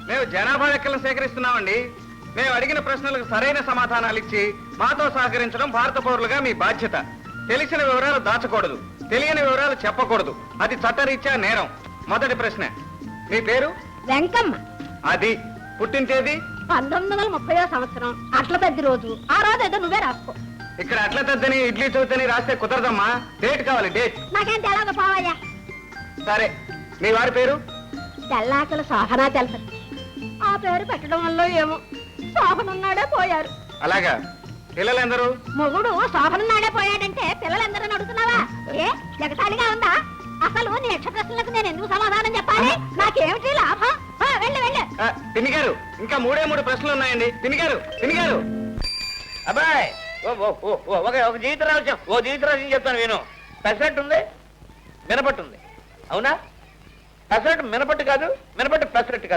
మేము జనాభా లెక్కలను సేకరిస్తున్నామండి. మేము అడిగిన ప్రశ్నలకు సరైన సమాధానాలు ఇచ్చి మాతో సహకరించడం భారత పౌరులుగా మీ బాధ్యత. తెలిసిన వివరాలు దాచకూడదు, తెలియని వివరాలు చెప్పకూడదు. అది చట్టరీత్యా నేరం. మొదటి ప్రశ్న, మీ పేరు? వెంకమ్మ. అది పుట్టిన తేదీ? 1930వ సంవత్సరం అట్ల తద్ది రోజు. ఆ రోజు ఏదో నువ్వే రాసుకో. ఇక్కడ అట్ల తద్దని ఇడ్లీ చౌతని రాస్తే కుదరదమ్మా. డేట్ కావాలి, డేట్. నాకేం తెలవదు పోవయ్యా. సరే, మీ వారి పేరు? తెల్లాకలు శోభనా తెలుసు. ఆ పేరు పెట్టడం వల్ల ఏమో శోభనున్నాడే పోయారు. అలాగా. పిల్లలందరూ? మొగుడు శోభనున్నాడే పోయాడంటే పిల్లలందరూ అడుగుతున్నావా? ఏ జగటాలిగా ఉందా? అసలు నీ యక్ష ప్రశ్నలకు నేను ఎందుకు సమాధానం చెప్పాలి? నాకేమిటి లాభం? వెళ్ళి వెళ్ళి. పిన్ని గారు, ఇంకా 3 ప్రశ్నలు ఉన్నాయండి. పిన్ని గారు. అబ్బాయి ఒక జీవిత రహస్యం, జీవిత రహస్యం చెప్తాను విను. పెసరట్టు ఉంది, మినపట్టు ఉంది, అవునా? పెసరట్టు మినపట్టు కాదు, మినపట్టు పెసరట్టు కాదు.